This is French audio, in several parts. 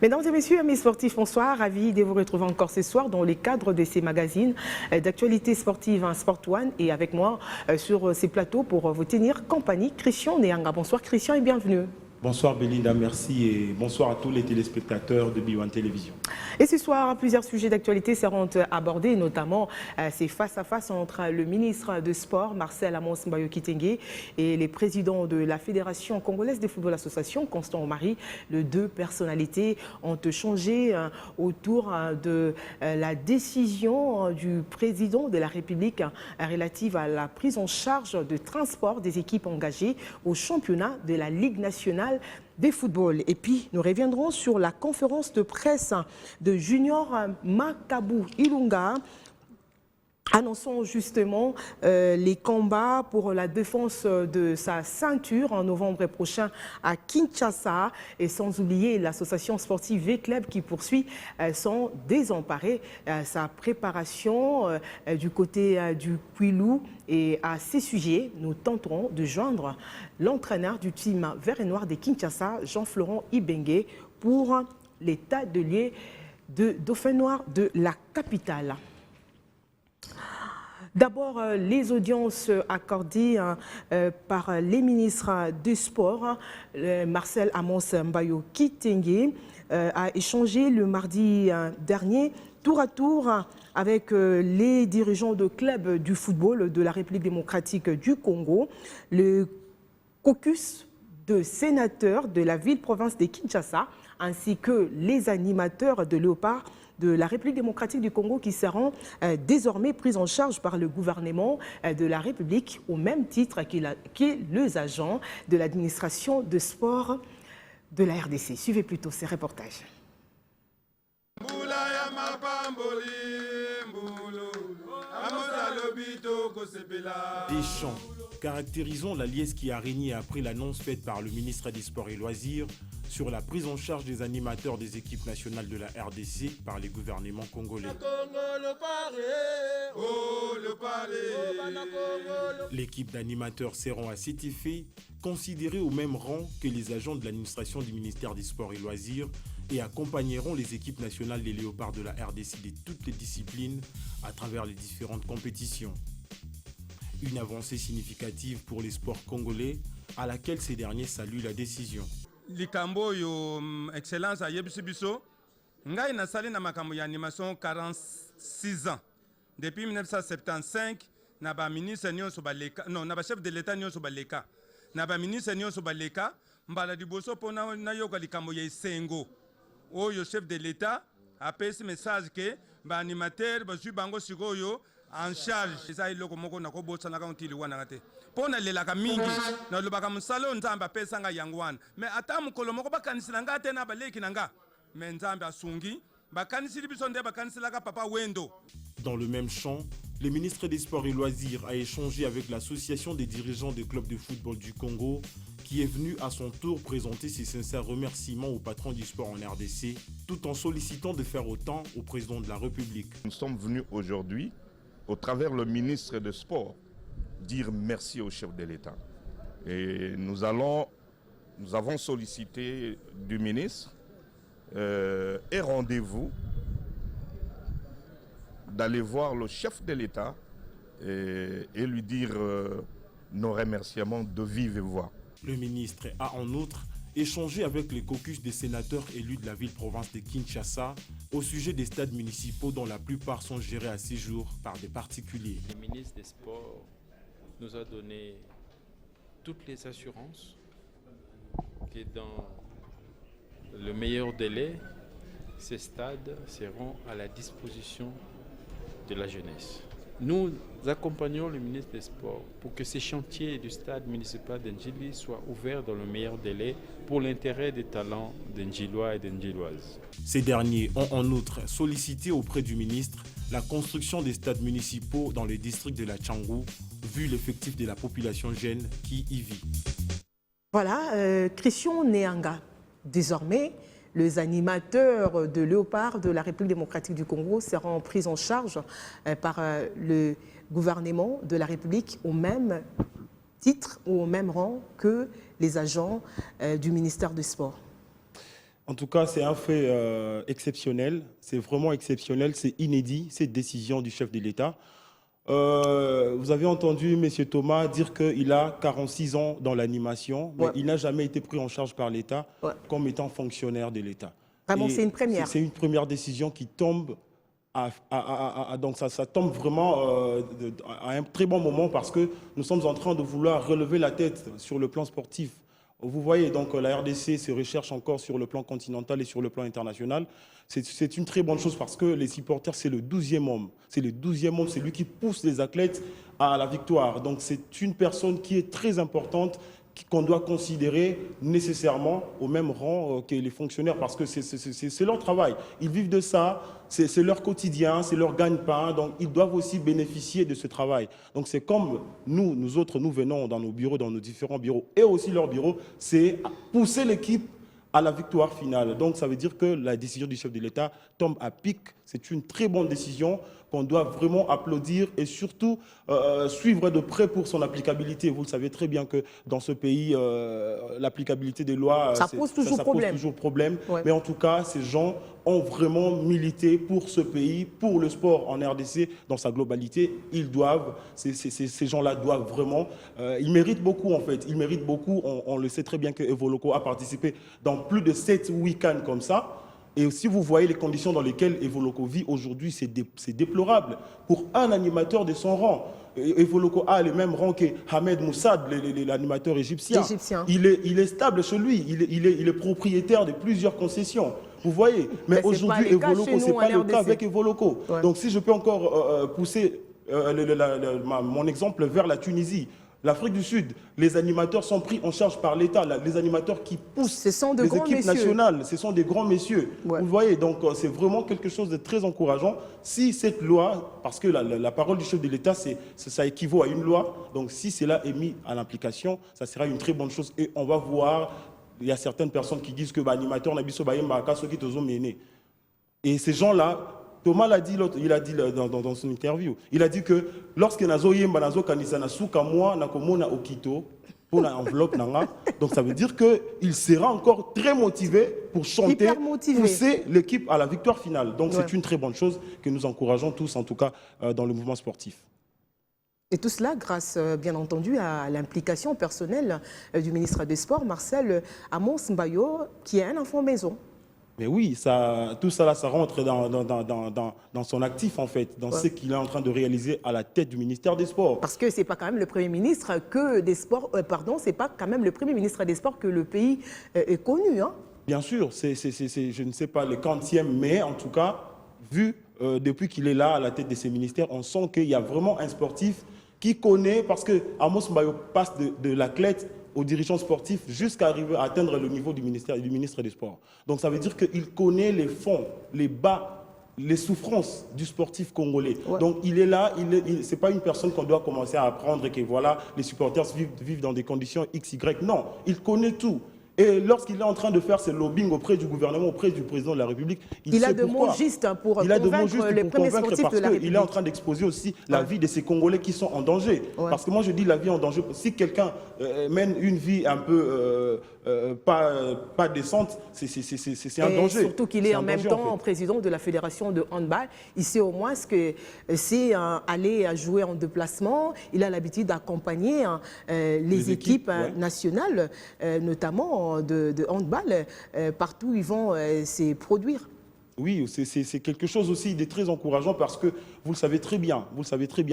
Mesdames et messieurs, amis sportifs, bonsoir. Ravi de vous retrouver encore ce soir dans les cadres de ces magazines d'actualité sportive Sport One et avec moi sur ces plateaux pour vous tenir compagnie, Christian Néanga. Bonsoir Christian et bienvenue. Bonsoir Belinda, merci et bonsoir à tous les téléspectateurs de B1 Télévision. Et ce soir, plusieurs sujets d'actualité seront abordés, notamment ces face-à-face entre le ministre de Sport, Marcel Amos Mbayo Kitenge, et les présidents de la Fédération congolaise de football association, Constant Omari. Les deux personnalités ont changé autour de la décision du président de la République relative à la prise en charge de transport des équipes engagées au championnat de la Ligue nationale des footballs. Et puis, nous reviendrons sur la conférence de presse de Junior Makabou Ilunga, annonçant justement les combats pour la défense de sa ceinture en novembre prochain à Kinshasa, et sans oublier l'association sportive V-Club qui poursuit son désemparé, sa préparation du côté du Kwilu. Et à ces sujets, nous tenterons de joindre l'entraîneur du team vert et noir de Kinshasa, Jean-Florent Ibenge, pour l'état de lieu de Dauphin Noir de la capitale. D'abord, les audiences accordées par les ministres des Sports. Marcel Amos Mbayo Kitenge a échangé le mardi dernier tour à tour avec les dirigeants de clubs du football de la République démocratique du Congo. Le caucus de sénateurs de la ville-province de Kinshasa ainsi que les animateurs de Léopard de la République démocratique du Congo qui seront désormais pris en charge par le gouvernement de la République au même titre que les agents de l'administration de sport de la RDC. Suivez plutôt ces reportages. Des chants caractérisant la liesse qui a régné après l'annonce faite par le ministre des Sports et Loisirs sur la prise en charge des animateurs des équipes nationales de la RDC par les gouvernements congolais. L'équipe d'animateurs seront à cet effet considérés au même rang que les agents de l'administration du ministère des Sports et Loisirs et accompagneront les équipes nationales des Léopards de la RDC de toutes les disciplines à travers les différentes compétitions. Une avancée significative pour les sports congolais à laquelle ces derniers saluent la décision. Likambo yo excellence à Yebisibiso, ngai na sali na makambo ya animation 46 ans. Depuis 1975, na ba ministre nyonso baleka, non na ba chef de l'état nyonso baleka. Na ba ministre nyonso baleka, mbala diboso pona na yoka likambo ya Sengo. Oyo chef de l'état a pesi message que ba animateur ba bango sikoyo en charge eza iloko moko na kobotsa na kaunti liwana ngate pona lelaka mingi na lobaka musalo nzambe apesa nga yango wana mais ata mukolo moko bakanisila nga te na baleki na nga mais nzambe asungi bakanisili biso nde bakanisilaka papa wendo. Dans le même champ, le ministre des Sports et Loisirs a échangé avec l'association des dirigeants des clubs de football du Congo qui est venu à son tour présenter ses sincères remerciements au patron du sport en RDC tout en sollicitant de faire autant au président de la République. Nous sommes venus aujourd'hui au travers le ministre des Sports, dire merci au chef de l'État. Et nous avons sollicité du ministre et rendez-vous d'aller voir le chef de l'État et lui dire nos remerciements de vive voix. Le ministre a en outre échangé avec les caucus des sénateurs élus de la ville-province de Kinshasa au sujet des stades municipaux dont la plupart sont gérés à ces jours par des particuliers. Le ministre des Sports nous a donné toutes les assurances que dans le meilleur délai, ces stades seront à la disposition de la jeunesse. Nous accompagnons le ministre des Sports pour que ces chantiers du stade municipal d'Ndjili soient ouverts dans le meilleur délai pour l'intérêt des talents d'Ndjilois et d'Ndjiloises. Ces derniers ont en outre sollicité auprès du ministre la construction des stades municipaux dans le district de la Tchangou, vu l'effectif de la population jeune qui y vit. Voilà, Christian Néanga. Désormais, les animateurs de Léopard de la République démocratique du Congo seront pris en charge par le gouvernement de la République au même titre ou au même rang que les agents du ministère des Sports. En tout cas, c'est un fait exceptionnel, c'est vraiment exceptionnel, c'est inédit, cette décision du chef de l'État. Vous avez entendu M. Thomas dire qu'il a 46 ans dans l'animation, mais il n'a jamais été pris en charge par l'État comme étant fonctionnaire de l'État. Vraiment, c'est une première. C'est une première décision qui tombe, donc ça tombe vraiment à un très bon moment parce que nous sommes en train de vouloir relever la tête sur le plan sportif. Vous voyez, donc la RDC se recherche encore sur le plan continental et sur le plan international. C'est une très bonne chose parce que les supporters, c'est le 12e homme. C'est le 12e homme, c'est lui qui pousse les athlètes à la victoire. Donc c'est une personne qui est très importante, qu'on doit considérer nécessairement au même rang que les fonctionnaires parce que c'est leur travail. Ils vivent de ça, c'est leur quotidien, c'est leur gagne-pain, donc ils doivent aussi bénéficier de ce travail. Donc c'est comme nous autres, nous venons dans nos bureaux, dans nos différents bureaux et aussi leurs bureaux, c'est pousser l'équipe à la victoire finale. Donc ça veut dire que la décision du chef de l'État tombe à pic. C'est une très bonne décision qu'on doit vraiment applaudir et surtout suivre de près pour son applicabilité. Vous le savez très bien que dans ce pays, l'applicabilité des lois, ça pose toujours problème. Ouais. Mais en tout cas, ces gens ont vraiment milité pour ce pays, pour le sport en RDC dans sa globalité. Ils doivent, ces gens-là doivent vraiment, ils méritent beaucoup en fait. Ils méritent beaucoup. On le sait très bien que Evoloko a participé dans plus de 7 week-ends comme ça. Et si vous voyez les conditions dans lesquelles Evoloko vit aujourd'hui, c'est déplorable. Pour un animateur de son rang, Evoloko a le même rang que Hamed Moussad, l'animateur égyptien. Il est stable chez lui, il est propriétaire de plusieurs concessions. Vous voyez, mais aujourd'hui, Evoloko, ce n'est pas le cas avec Evoloko. Ouais. Donc si je peux encore pousser mon exemple vers la Tunisie, l'Afrique du Sud, les animateurs sont pris en charge par l'État. Les animateurs qui poussent les équipes nationales, ce sont des grands messieurs. Ouais. Vous voyez, donc c'est vraiment quelque chose de très encourageant. Si cette loi, parce que la parole du chef de l'État, ça équivaut à une loi, donc si cela est mis à l'application, ça sera une très bonne chose. Et on va voir, il y a certaines personnes qui disent que l'animateur n'a pas mené. Et ces gens-là, Thomas l'a dit, il a dit dans son interview, il a dit que lorsque nazo yemba nazo kanisa na suka moi na komona okito pour la enveloppe nanga, donc ça veut dire que il sera encore très motivé pour chanter, pousser l'équipe à la victoire finale. Donc c'est une très bonne chose que nous encourageons tous, en tout cas dans le mouvement sportif. Et tout cela grâce, bien entendu, à l'implication personnelle du ministre des Sports, Marcel Amos Mbayo, qui est un enfant maison. Mais oui, tout ça, ça rentre dans son actif, en fait, dans ce qu'il est en train de réaliser à la tête du ministère des Sports. Parce que ce n'est pas quand même le Premier ministre des Sports, c'est pas quand même le Premier ministre des Sports que le pays est connu. Hein. Bien sûr, je ne sais pas le quantième, mais en tout cas, vu depuis qu'il est là à la tête de ces ministères, on sent qu'il y a vraiment un sportif qui connaît, parce que Amos Mbayo passe de l'athlète aux dirigeants sportifs jusqu'à arriver à atteindre le niveau du ministre des Sports. Donc ça veut dire qu'il connaît les fonds, les bas, les souffrances du sportif congolais. Ouais. Donc il est là, ce n'est pas une personne qu'on doit commencer à apprendre que voilà, les supporters vivent dans des conditions X, Y. Non, il connaît tout. Et lorsqu'il est en train de faire ses lobbying auprès du gouvernement, auprès du président de la République, il a de mots justes pour convaincre les premiers sportifs de la République. Il est en train d'exposer aussi la vie de ces Congolais qui sont en danger. Ouais. Parce que moi je dis la vie en danger. Si quelqu'un mène une vie un peu pas décente, c'est un danger. Surtout qu'il est en même temps président de la Fédération de handball. Il sait au moins que c'est aller jouer en déplacement. Il a l'habitude d'accompagner les équipes nationales, notamment de handball, partout où ils vont se produire. Oui, c'est quelque chose aussi de très encourageant parce que vous le savez très bien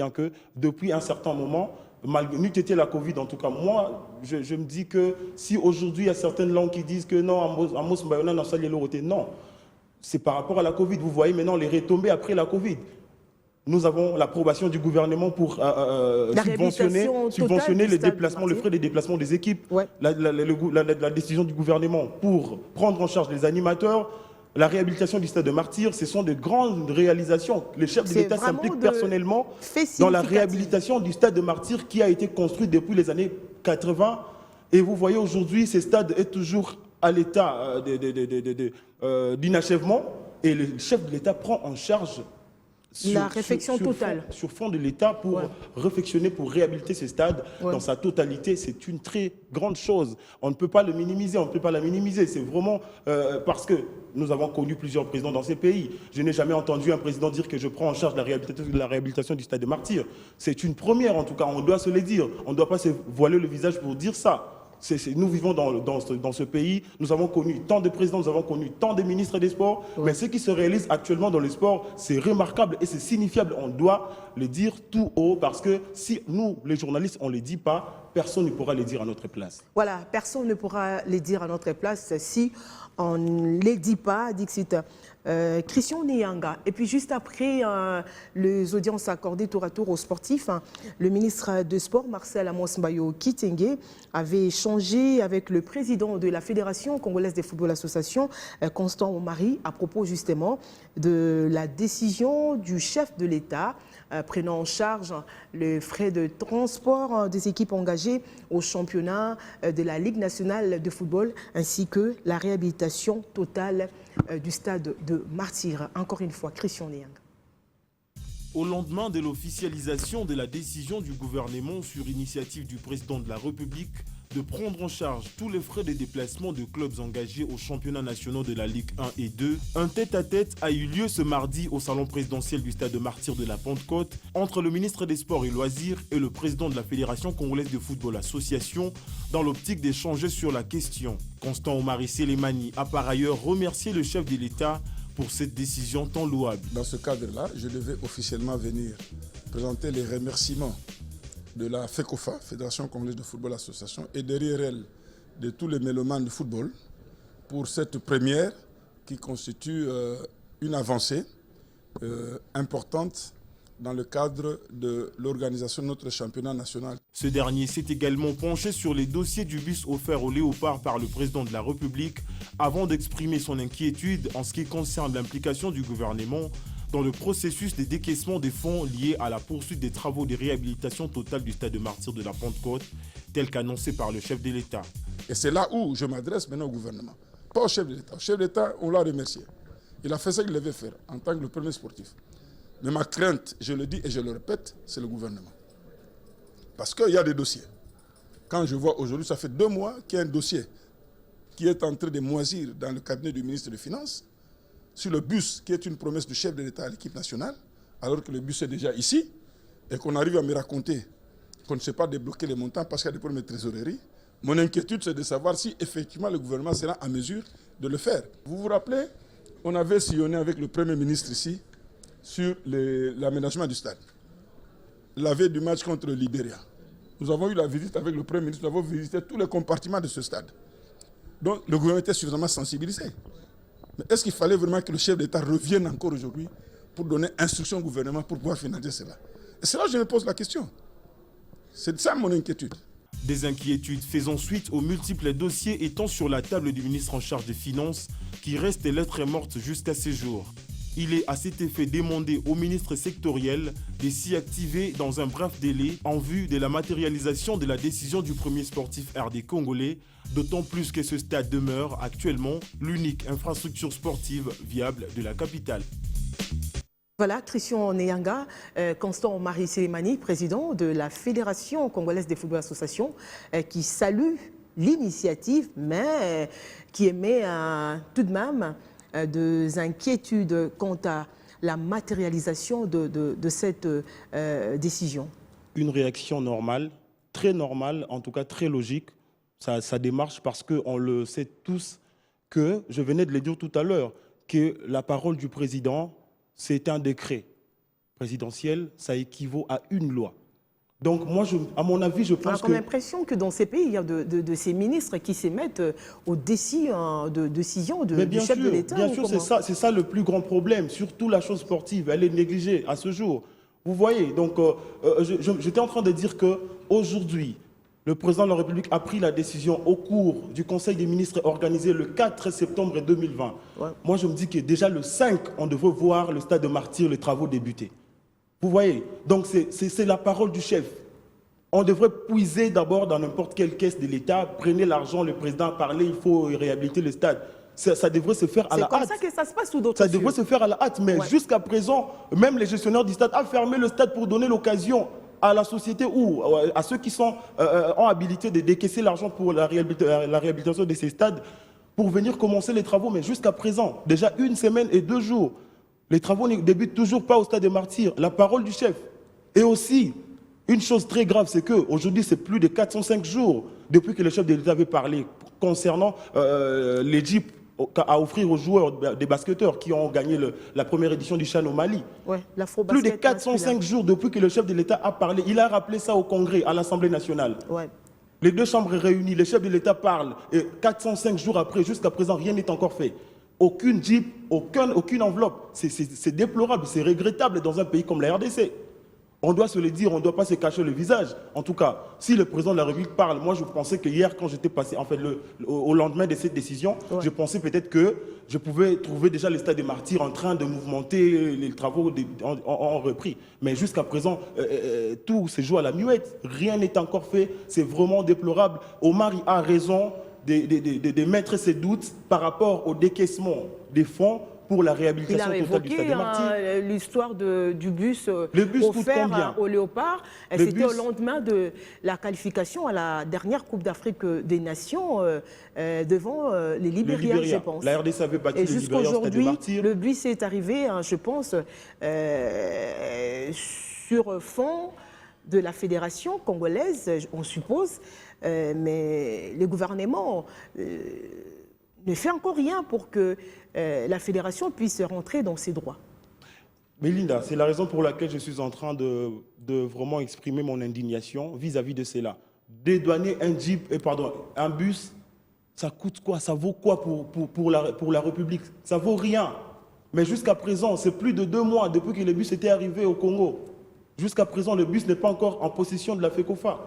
que depuis un certain moment, malgré n'eût été la Covid, en tout cas, moi, je me dis que si aujourd'hui il y a certaines langues qui disent que non, Amos Mbayona n'a pas l'autorité, non, c'est par rapport à la Covid. Vous voyez maintenant les retombées après la Covid. Nous avons l'approbation du gouvernement pour subventionner les déplacements, le frais des déplacements des équipes, la décision du gouvernement pour prendre en charge les animateurs, la réhabilitation du stade de Martyrs, ce sont de grandes réalisations. Le chef de l'État s'implique personnellement dans la réhabilitation du stade de Martyrs qui a été construit depuis les années 80. Et vous voyez aujourd'hui, ce stade est toujours à l'état d'inachèvement. Et le chef de l'État prend en charge La réflexion totale. Sur fond de l'État pour réfectionner, pour réhabiliter ce stade dans sa totalité, c'est une très grande chose. On ne peut pas le minimiser, on ne peut pas la minimiser. C'est vraiment parce que nous avons connu plusieurs présidents dans ces pays. Je n'ai jamais entendu un président dire que je prends en charge la réhabilitation du stade des Martyrs. C'est une première en tout cas, on doit se le dire. On ne doit pas se voiler le visage pour dire ça. Nous vivons dans ce pays, nous avons connu tant de présidents, nous avons connu tant de ministres des Sports, mais ce qui se réalise actuellement dans le sport, c'est remarquable et c'est signifiable. On doit le dire tout haut parce que si nous, les journalistes, on ne le dit pas, personne ne pourra le dire à notre place. Voilà, personne ne pourra le dire à notre place si on ne les dit pas, Dixit. Christian Nyanga. Et puis juste après les audiences accordées tour à tour aux sportifs, le ministre des Sports, Marcel Amos Mbayo Kitenge, avait échangé avec le président de la Fédération congolaise de football association, Constant Omari, à propos justement de la décision du chef de l'État prenant en charge les frais de transport des équipes engagées au championnat de la Ligue nationale de football, ainsi que la réhabilitation totale du stade de Martyrs. Encore une fois, Christian Nyanga. Au lendemain de l'officialisation de la décision du gouvernement sur initiative du président de la République de prendre en charge tous les frais de déplacement de clubs engagés aux championnats nationaux de la Ligue 1 et 2, un tête-à-tête a eu lieu ce mardi au salon présidentiel du stade de Martyrs de la Pentecôte entre le ministre des Sports et Loisirs et le président de la Fédération congolaise de football association dans l'optique d'échanger sur la question. Constant Omari Selemani a par ailleurs remercié le chef de l'État pour cette décision tant louable. Dans ce cadre-là, je devais officiellement venir présenter les remerciements de la FECOFA, Fédération congolaise de football association, et derrière elle de tous les mélomanes de football pour cette première qui constitue une avancée importante dans le cadre de l'organisation de notre championnat national. Ce dernier s'est également penché sur les dossiers du bus offert au Léopard par le président de la République avant d'exprimer son inquiétude en ce qui concerne l'implication du gouvernement dans le processus de décaissement des fonds liés à la poursuite des travaux de réhabilitation totale du stade de Martyrs de la Pentecôte, tel qu'annoncé par le chef de l'État. Et c'est là où je m'adresse maintenant au gouvernement, pas au chef de l'État. Au chef de l'État, on l'a remercié. Il a fait ce qu'il devait faire en tant que le premier sportif. Mais ma crainte, je le dis et je le répète, c'est le gouvernement. Parce qu'il y a des dossiers. Quand je vois aujourd'hui, ça fait 2 mois qu'il y a un dossier qui est en train de moisir dans le cabinet du ministre des Finances, sur le bus qui est une promesse du chef de l'État à l'équipe nationale, alors que le bus est déjà ici, et qu'on arrive à me raconter qu'on ne sait pas débloquer les montants parce qu'il y a des problèmes de trésorerie. Mon inquiétude, c'est de savoir si effectivement le gouvernement sera en mesure de le faire. Vous vous rappelez, on avait sillonné avec le Premier ministre ici sur l'aménagement du stade. La veille du match contre le Libéria. Nous avons eu la visite avec le Premier ministre, nous avons visité tous les compartiments de ce stade. Donc le gouvernement était suffisamment sensibilisé. Mais est-ce qu'il fallait vraiment que le chef d'État revienne encore aujourd'hui pour donner instruction au gouvernement pour pouvoir financer cela? Et c'est là que je me pose la question. C'est ça mon inquiétude. Des inquiétudes faisant suite aux multiples dossiers étant sur la table du ministre en charge des Finances qui restent lettres mortes jusqu'à ces jours. Il est à cet effet demandé au ministre sectoriel de s'y activer dans un bref délai en vue de la matérialisation de la décision du premier sportif RD congolais, d'autant plus que ce stade demeure actuellement l'unique infrastructure sportive viable de la capitale. Voilà, Christian Nyanga, Constant Omari Selemani, président de la Fédération congolaise des football association, qui salue l'initiative, mais qui émet tout de même des inquiétudes quant à la matérialisation de cette décision. Une réaction normale, très normale, en tout cas très logique, sa démarche, parce qu'on le sait tous que, je venais de le dire tout à l'heure, que la parole du président, c'est un décret présidentiel, ça équivaut à une loi. Donc moi, à mon avis, je pense que... On a l'impression que dans ces pays, il y a de ces ministres qui s'émettent aux décisions du chef de l'État. Bien sûr, c'est ça le plus grand problème. Surtout la chose sportive, elle est négligée à ce jour. Vous voyez, donc j'étais en train de dire qu'aujourd'hui, le président de la République a pris la décision au cours du Conseil des ministres organisé le 4 septembre 2020. Ouais. Moi, je me dis que déjà le 5, on devrait voir le stade de Martyrs, les travaux débuter. Vous voyez, donc c'est la parole du chef. On devrait puiser d'abord dans n'importe quelle caisse de l'État, prenez l'argent, le président a parlé, il faut réhabiliter le stade. ça devrait se faire à la hâte. C'est comme ça que ça se passe ou d'autres Ça devrait se faire à la hâte, mais jusqu'à présent, même les gestionnaires du stade ont fermé le stade pour donner l'occasion à la société ou à ceux qui sont en habilité de décaisser l'argent pour la réhabilitation de ces stades pour venir commencer les travaux. Mais jusqu'à présent, déjà 1 semaine et 2 jours, les travaux ne débutent toujours pas au stade des Martyrs. La parole du chef. Et aussi, une chose très grave, c'est qu'aujourd'hui, c'est plus de 405 jours depuis que le chef de l'État avait parlé concernant les jeeps à offrir aux joueurs des basketteurs qui ont gagné la première édition du CHAN au Mali. Ouais, plus de 405 jours depuis que le chef de l'État a parlé. Il a rappelé ça au Congrès, à l'Assemblée nationale. Ouais. Les 2 chambres réunies, le chef de l'État parle. Et 405 jours après, jusqu'à présent, rien n'est encore fait. Aucune jeep, aucune enveloppe. C'est déplorable, c'est regrettable dans un pays comme la RDC. On doit se le dire, on ne doit pas se cacher le visage. En tout cas, si le président de la République parle, moi je pensais que hier, quand j'étais passé, en fait, au lendemain de cette décision, je pensais peut-être que je pouvais trouver déjà le stade des Martyrs en train de mouvementer, les travaux ont repris. Mais jusqu'à présent, tout se joue à la muette. Rien n'est encore fait. C'est vraiment déplorable. Omar a raison de mettre ses doutes par rapport au décaissement des fonds pour la réhabilitation totale du stade des Martyrs. Il a évoqué l'histoire du bus, coûte offert combien au Léopard. C'était au lendemain de la qualification à la dernière Coupe d'Afrique des Nations devant les Libériens, je pense. La RDC avait battu les Libériens au stade des Martyrs. Le bus est arrivé, je pense, sur fond de la fédération congolaise, on suppose, mais le gouvernement ne fait encore rien pour que la fédération puisse rentrer dans ses droits. Mais Linda, c'est la raison pour laquelle je suis en train de vraiment exprimer mon indignation vis-à-vis de cela. Dédouaner un bus, ça coûte quoi? Ça vaut quoi pour la République? Ça vaut rien. Mais jusqu'à présent, c'est plus de 2 mois depuis que le bus était arrivé au Congo. Jusqu'à présent, le bus n'est pas encore en possession de la FECOFA.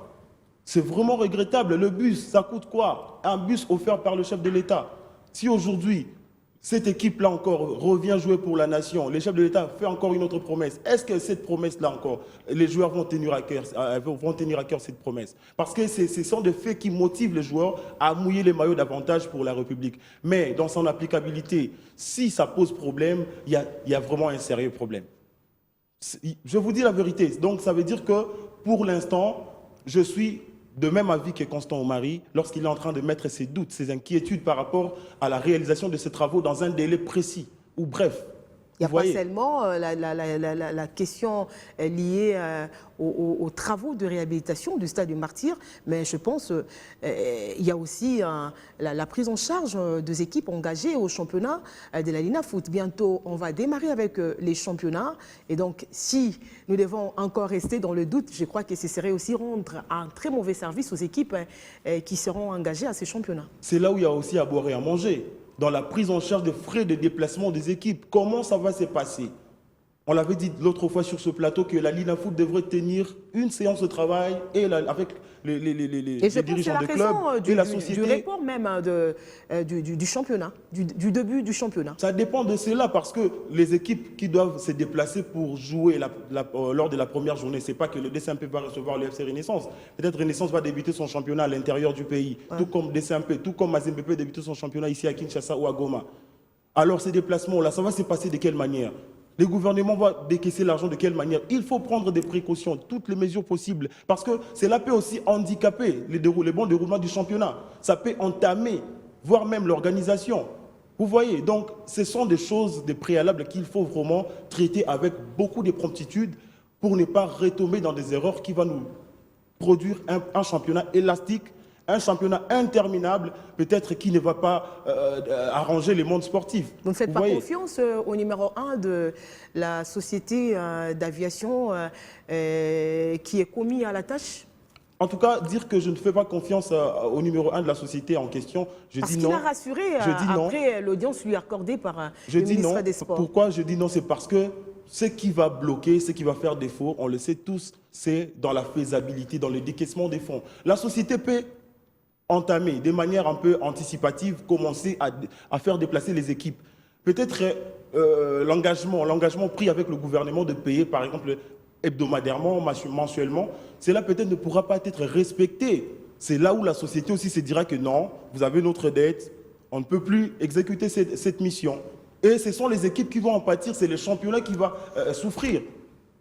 C'est vraiment regrettable. Le bus, ça coûte quoi? Un bus offert par le chef de l'État. Si aujourd'hui, cette équipe-là encore revient jouer pour la nation, le chef de l'État fait encore une autre promesse, est-ce que cette promesse-là encore, les joueurs vont tenir à cœur cette promesse? Parce que ce sont des faits qui motivent les joueurs à mouiller les maillots davantage pour la République. Mais dans son applicabilité, si ça pose problème, il y a vraiment un sérieux problème. Je vous dis la vérité. Donc ça veut dire que pour l'instant, je suis de même avis que Constant Omari lorsqu'il est en train de mettre ses doutes, ses inquiétudes par rapport à la réalisation de ces travaux dans un délai précis ou bref. Il n'y a pas seulement la question liée aux travaux de réhabilitation du stade du Martyr, mais je pense qu'il y a aussi la prise en charge des équipes engagées au championnat de la Lina Foot. Bientôt, on va démarrer avec les championnats. Et donc, si nous devons encore rester dans le doute, je crois que ce serait aussi rendre un très mauvais service aux équipes qui seront engagées à ces championnats. C'est là où il y a aussi à boire et à manger. Dans la prise en charge des frais de déplacement des équipes. Comment ça va se passer? On l'avait dit l'autre fois sur ce plateau que la Lina Foot devrait tenir une séance de travail avec les dirigeants des clubs et la société. Du report même du championnat, du début du championnat. Ça dépend de cela parce que les équipes qui doivent se déplacer pour jouer lors de la première journée, c'est pas que le DCMP va recevoir le FC Renaissance. Peut-être Renaissance va débuter son championnat à l'intérieur du pays, tout comme DCMP, tout comme Mazembe peut débuter son championnat ici à Kinshasa ou à Goma. Alors ces déplacements-là, ça va se passer de quelle manière? Le gouvernement va décaisser l'argent de quelle manière? Il faut prendre des précautions, toutes les mesures possibles, parce que cela peut aussi handicaper le bon déroulement du championnat. Ça peut entamer, voire même l'organisation. Vous voyez, donc ce sont des choses, des préalables qu'il faut vraiment traiter avec beaucoup de promptitude pour ne pas retomber dans des erreurs qui vont nous produire un championnat élastique, un championnat interminable, peut-être qui ne va pas arranger les mondes sportifs. Vous ne faites pas confiance au numéro 1 de la société d'aviation qui est commis à la tâche? En tout cas, dire que je ne fais pas confiance au numéro 1 de la société en question, je dis non. Parce qu'il a rassuré après l'audience lui accordée par le ministre des Sports. Pourquoi je dis non? C'est parce que ce qui va bloquer, ce qui va faire défaut, on le sait tous, c'est dans la faisabilité, dans le décaissement des fonds. La société peut entamer de manière un peu anticipative, commencer à faire déplacer les équipes. Peut-être l'engagement pris avec le gouvernement de payer, par exemple, hebdomadairement, mensuellement, cela peut-être ne pourra pas être respecté. C'est là où la société aussi se dira que non, vous avez notre dette, On ne peut plus exécuter cette mission. Et ce sont les équipes qui vont en pâtir, c'est le championnat qui va souffrir.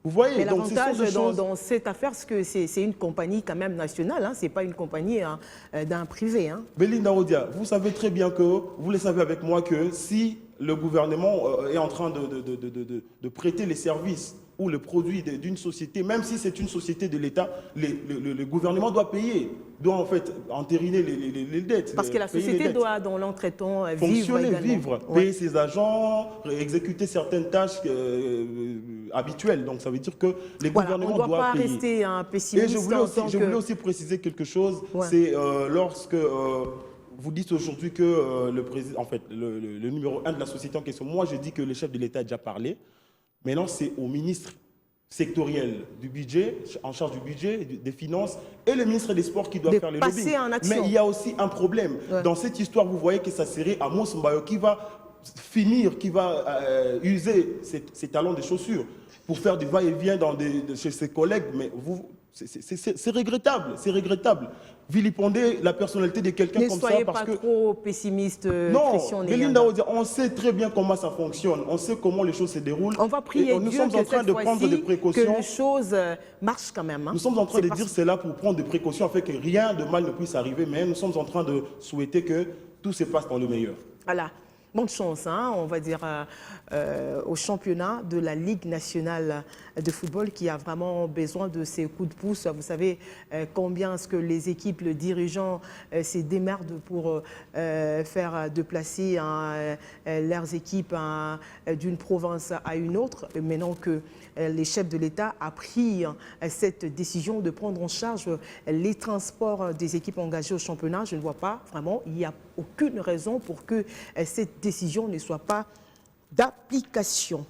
Vous voyez, mais donc l'avantage dans cette affaire, c'est que c'est une compagnie quand même nationale, hein, ce n'est pas une compagnie d'un privé. Hein. Belinda Odia, vous savez très bien que, vous le savez avec moi, que si le gouvernement est en train de prêter les services ou le produit d'une société, même si c'est une société de l'État, le gouvernement doit payer, doit en fait entériner les dettes. Parce que la société doit, dans l'entretemps, vivre, payer ses agents, exécuter certaines tâches habituelles. Donc ça veut dire que les gouvernements doivent payer. On ne doit pas rester un pessimiste. Et je voulais aussi préciser quelque chose, c'est lorsque... vous dites aujourd'hui que le président, en fait, le numéro 1 de la société en question, moi je dis que le chef de l'État a déjà parlé. Maintenant, c'est au ministre sectoriel du budget, en charge du budget, des finances, et le ministre des Sports qui doit faire le lobbying. Mais il y a aussi un problème. Dans cette histoire, vous voyez que ça serait Amos Mbayo qui va finir, qui va user ses talons de chaussures pour faire du va-et-vient chez ses collègues. Mais c'est regrettable, c'est regrettable. Vilipender la personnalité de quelqu'un comme ça. Ne soyez pas trop pessimiste. Non, Belinda Odia, on sait très bien comment ça fonctionne. On sait comment les choses se déroulent. On va prier nous sommes en train de prendre des précautions. Que les choses marchent quand même. Hein. Nous sommes en train de dire cela pour prendre des précautions afin que rien de mal ne puisse arriver. Mais nous sommes en train de souhaiter que tout se passe dans le meilleur. Voilà. Bonne chance, hein, on va dire, au championnat de la Ligue nationale de football qui a vraiment besoin de ces coups de pouce. Vous savez combien est-ce que les équipes, les dirigeants se démerdent pour faire déplacer leurs équipes d'une province à une autre. Maintenant que les chefs de l'État ont pris cette décision de prendre en charge les transports des équipes engagées au championnat, je ne vois pas vraiment, il n'y a aucune raison pour que cette décision ne soit pas d'application.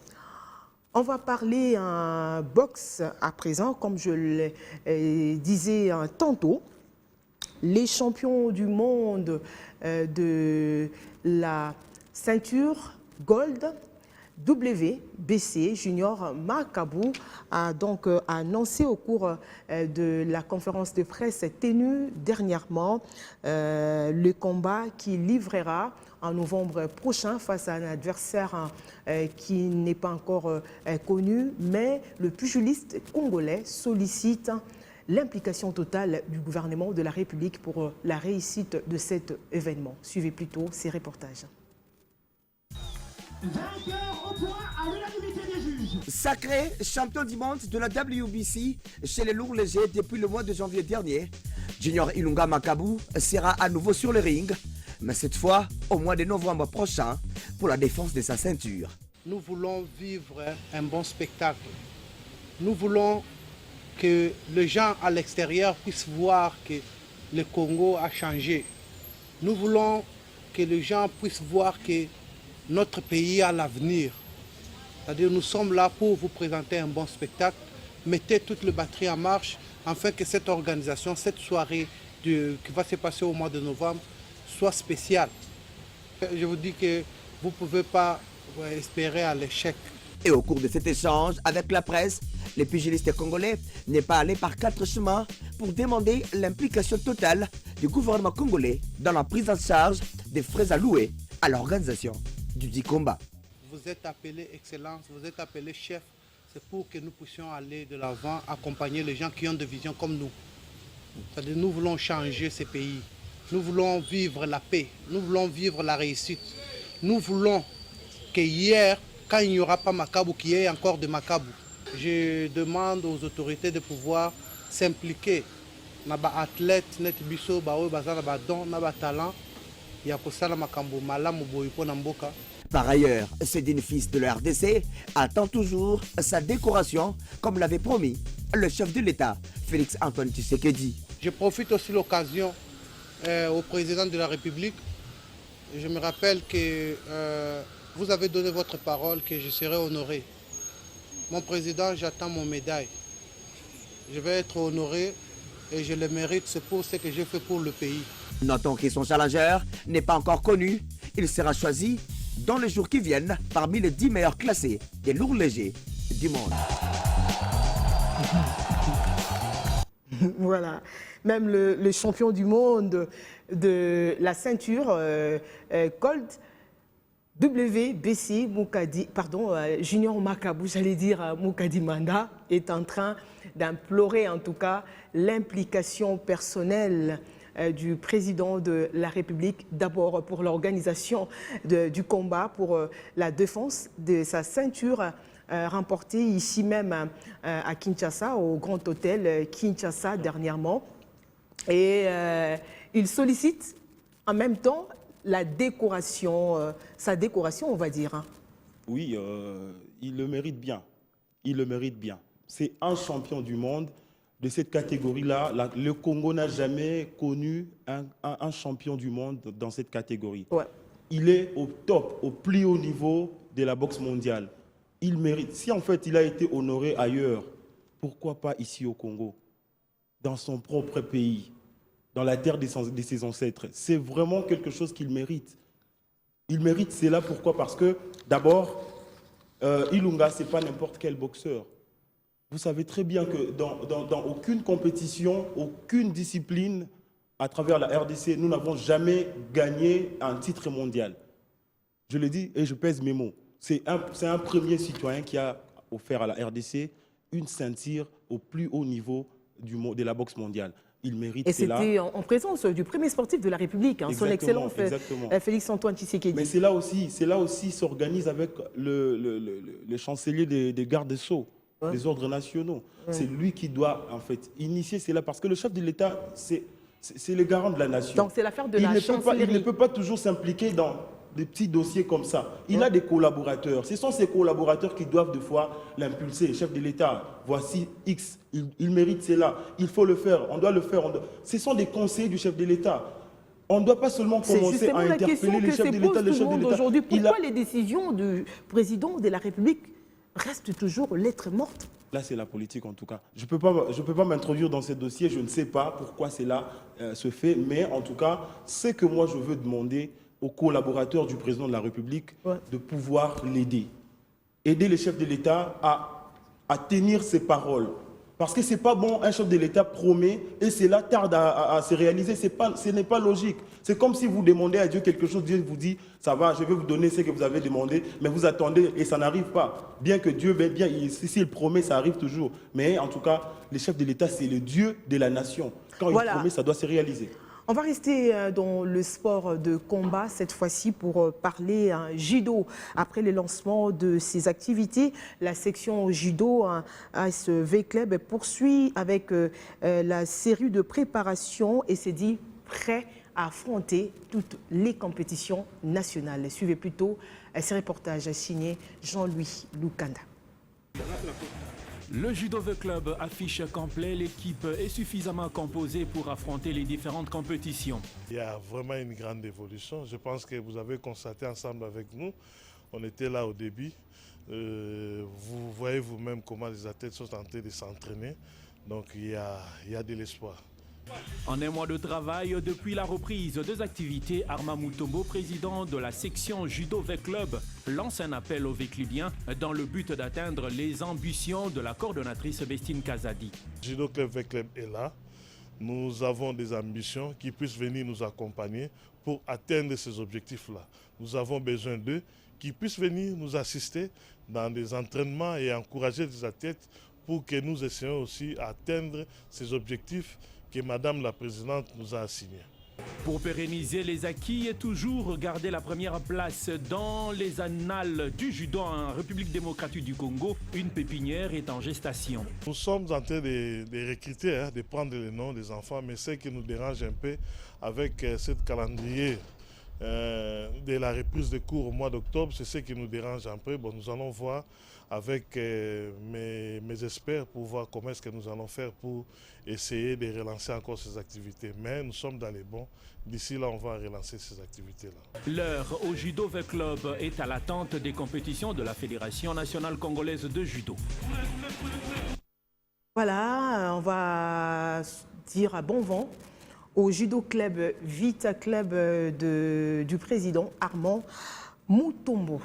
On va parler en boxe à présent, comme je le disais tantôt. Les champions du monde de la ceinture Gold WBC Junior Makabu a donc annoncé au cours de la conférence de presse tenue dernièrement le combat qu'il livrera en novembre prochain face à un adversaire qui n'est pas encore connu, mais le pugiliste congolais sollicite l'implication totale du gouvernement de la République pour la réussite de cet événement. Suivez plutôt ces reportages. Sacré champion du monde de la WBC chez les lourds légers depuis le mois de janvier dernier, Junior Ilunga Makabu sera à nouveau sur le ring, mais cette fois au mois de novembre prochain pour la défense de sa ceinture. Nous voulons vivre un bon spectacle. Nous voulons que les gens à l'extérieur puissent voir que le Congo a changé. Nous voulons que les gens puissent voir que notre pays a l'avenir. C'est-à-dire nous sommes là pour vous présenter un bon spectacle. Mettez toute la batterie en marche afin que cette organisation, cette soirée qui va se passer au mois de novembre soit spéciale. Je vous dis que vous ne pouvez pas espérer à l'échec. Et au cours de cet échange avec la presse, le pugiliste congolais n'est pas allé par 4 chemins pour demander l'implication totale du gouvernement congolais dans la prise en charge des frais alloués à l'organisation du dit combat. Vous êtes appelé Excellence, vous êtes appelé chef, c'est pour que nous puissions aller de l'avant, accompagner les gens qui ont des visions comme nous. C'est-à-dire nous voulons changer ces pays, nous voulons vivre la paix, nous voulons vivre la réussite. Nous voulons que hier, quand il n'y aura pas Makabu, qu'il y ait encore de Makabu. Je demande aux autorités de pouvoir s'impliquer dans les athlètes, les biso, les talents. Par ailleurs, Cédine, fils de la RDC, attend toujours sa décoration, comme l'avait promis le chef de l'État, Félix Antoine Tshisekedi. Je profite aussi de l'occasion au président de la République. Je me rappelle que vous avez donné votre parole que je serai honoré. Mon président, j'attends mon médaille. Je vais être honoré et je le mérite, c'est pour ce que j'ai fait pour le pays. Notons que son challenger n'est pas encore connu. Il sera choisi dans les jours qui viennent parmi les 10 meilleurs classés des lourds légers du monde. Voilà. Même le champion du monde de la ceinture, Colt WBC Moukadi, pardon, Junior Makabou, j'allais dire Moukadi Manda, est en train d'implorer en tout cas l'implication personnelle du président de la République, d'abord pour l'organisation du combat, pour la défense de sa ceinture remportée ici même à Kinshasa, au Grand Hôtel Kinshasa dernièrement. Et il sollicite en même temps la décoration, sa décoration, on va dire. Hein. Oui, il le mérite bien. Il le mérite bien. C'est un champion du monde. De cette catégorie-là, le Congo n'a jamais connu un champion du monde dans cette catégorie. Ouais. Il est au top, au plus haut niveau de la boxe mondiale. Il mérite. Si en fait il a été honoré ailleurs, pourquoi pas ici au Congo, dans son propre pays, dans la terre de ses ancêtres? C'est vraiment quelque chose qu'il mérite. Il mérite cela, pourquoi? Parce que d'abord, Ilunga, ce n'est pas n'importe quel boxeur. Vous savez très bien que dans aucune compétition, aucune discipline, à travers la RDC, nous n'avons jamais gagné un titre mondial. Je le dis et je pèse mes mots. C'est un premier citoyen qui a offert à la RDC une ceinture au plus haut niveau de la boxe mondiale. Il mérite cela. Et c'était en présence du premier sportif de la République, hein, son excellent Félix-Antoine Tshisekedi. Mais c'est là aussi s'organise avec le chancelier des gardes des Sceaux. Ouais. Des ordres nationaux. Ouais. C'est lui qui doit en fait initier cela parce que le chef de l'État, c'est le garant de la nation. Donc c'est l'affaire de la chancellerie. Il ne peut pas toujours s'impliquer dans des petits dossiers comme ça. Il a des collaborateurs. Ce sont ces collaborateurs qui doivent des fois l'impulser. Chef de l'État, voici X, il mérite cela. Il faut le faire, on doit le faire. Ce sont des conseillers du chef de l'État. On ne doit pas seulement commencer à interpeller les chefs de l'État. Aujourd'hui, pourquoi les décisions du président de la République reste toujours lettre morte? Là, c'est la politique en tout cas. Je ne peux pas m'introduire dans ce dossier, je ne sais pas pourquoi cela se fait, mais en tout cas, c'est que moi je veux demander aux collaborateurs du président de la République de pouvoir l'aider. Aider les chefs de l'État à tenir ses paroles. Parce que ce n'est pas bon, un chef de l'État promet et cela tarde à se réaliser. Ce n'est pas logique. C'est comme si vous demandez à Dieu quelque chose, Dieu vous dit, ça va, je vais vous donner ce que vous avez demandé, mais vous attendez et ça n'arrive pas. Bien que Dieu, s'il promet, ça arrive toujours. Mais en tout cas, les chefs de l'État, c'est le Dieu de la nation. Quand il promet, ça doit se réaliser. On va rester dans le sport de combat cette fois-ci pour parler judo. Après le lancement de ses activités, la section judo ASV Club poursuit avec la série de préparation et s'est dit prêt à affronter toutes les compétitions nationales. Suivez plutôt ces reportages signés Jean-Louis Lukanda. Le Judo V Club affiche complet, l'équipe est suffisamment composée pour affronter les différentes compétitions. Il y a vraiment une grande évolution. Je pense que vous avez constaté ensemble avec nous, on était là au début. Vous voyez vous-même comment les athlètes sont en train de s'entraîner. Donc il y a de l'espoir. En un mois de travail, depuis la reprise des activités, Arma Mutombo, président de la section Judo V Club, lance un appel aux Véclibiens dans le but d'atteindre les ambitions de la coordonnatrice Bestine Kazadi. Judo Club V Club est là. Nous avons des ambitions qui puissent venir nous accompagner pour atteindre ces objectifs-là. Nous avons besoin d'eux qui puissent venir nous assister dans des entraînements et encourager les athlètes pour que nous essayions aussi d'atteindre ces objectifs que Madame la Présidente nous a assigné. Pour pérenniser les acquis et toujours garder la première place dans les annales du judo en République démocratique du Congo, une pépinière est en gestation. Nous sommes en train de recruter, de prendre les noms des enfants, mais ce qui nous dérange un peu avec ce calendrier de la reprise des cours au mois d'octobre, c'est ce qui nous dérange un peu. Bon, nous allons voir avec mes experts pour voir comment est-ce que nous allons faire pour essayer de relancer encore ces activités. Mais nous sommes dans les bons. D'ici là, on va relancer ces activités-là. L'heure au Judo V Club est à l'attente des compétitions de la Fédération nationale congolaise de judo. Voilà, on va dire à bon vent au Judo Club Vita Club du président Armand Mutombo.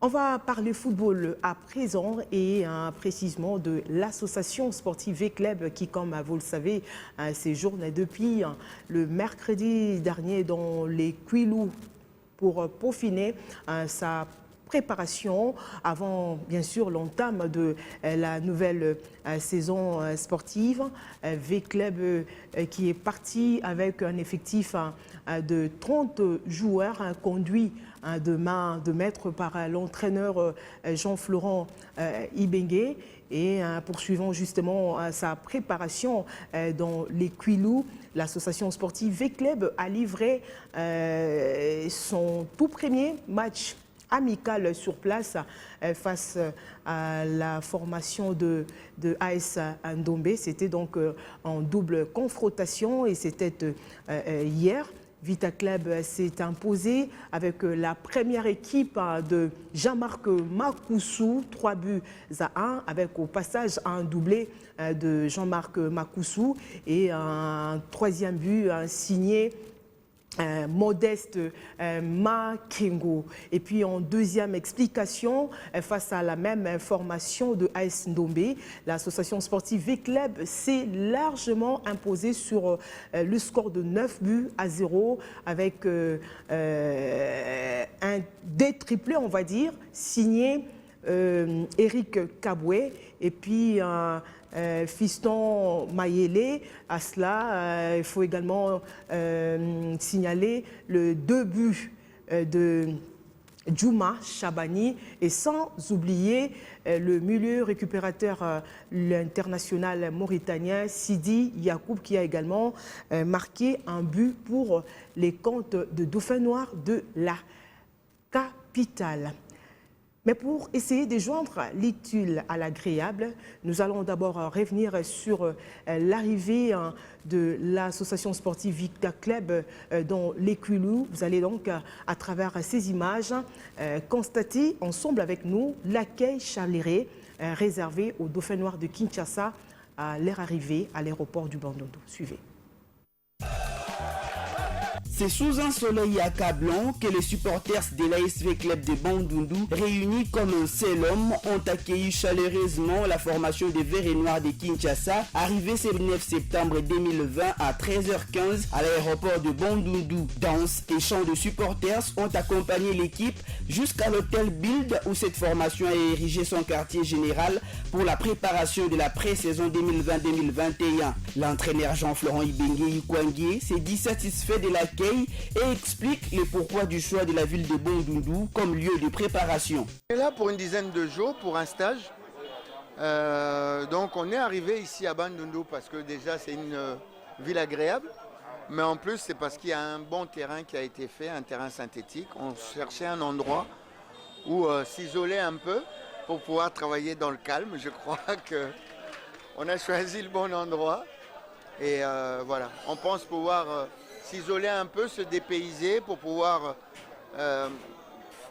On va parler football à présent et précisément de l'association sportive V-Club qui, comme vous le savez, séjourne depuis le mercredi dernier dans les Kouilou pour peaufiner sa préparation avant, bien sûr, l'entame de la nouvelle saison sportive. V-Club qui est parti avec un effectif de 30 joueurs conduits de main de maître par l'entraîneur Jean-Florent Ibengue et poursuivant justement sa préparation dans les Kouilou. L'association sportive V-Club a livré son tout premier match amical sur place face à la formation de AS Ndombe. C'était donc en double confrontation et c'était hier. Vita Club s'est imposé avec la première équipe de Jean-Marc Makoussou, 3-1, avec au passage un doublé de Jean-Marc Makoussou et un troisième but signé Modeste Makengo. Et puis en deuxième explication, face à la même formation de AS Ndombe, l'association sportive V-Club s'est largement imposée sur le score de 9-0 avec un triplé, on va dire, signé Eric Kaboué et puis Fiston Mayele. À cela, il faut également signaler le 2 buts de Djouma Chabani et sans oublier le milieu récupérateur l'international mauritanien Sidi Yacoub qui a également marqué un but pour les comptes de Dauphin Noir de la capitale. Mais pour essayer de joindre l'utile à l'agréable, nous allons d'abord revenir sur l'arrivée de l'association sportive Vita Club dans les Kouilou. Vous allez donc, à travers ces images, constater ensemble avec nous l'accueil chaleureux réservé aux Dauphins Noirs de Kinshasa à leur arrivée à l'aéroport du Bandundu. Suivez. C'est sous un soleil accablant que les supporters de l'ASV Club de Bandundu, réunis comme un seul homme, ont accueilli chaleureusement la formation des Verts et Noirs de Kinshasa, arrivée ce 9 septembre 2020 à 13h15 à l'aéroport de Bandundu. Danse et chants de supporters ont accompagné l'équipe jusqu'à l'hôtel Build où cette formation a érigé son quartier général pour la préparation de la pré-saison 2020-2021. L'entraîneur Jean-Florent Ibengue Ykwangé s'est dit satisfait de l'accueil et explique le pourquoi du choix de la ville de Bandundu comme lieu de préparation. On est là pour une dizaine de jours pour un stage. Donc on est arrivé ici à Bandundu parce que déjà c'est une ville agréable. Mais en plus c'est parce qu'il y a un bon terrain qui a été fait, un terrain synthétique. On cherchait un endroit où s'isoler un peu pour pouvoir travailler dans le calme. Je crois qu'on a choisi le bon endroit. Et voilà, on pense pouvoir s'isoler un peu, se dépayser pour pouvoir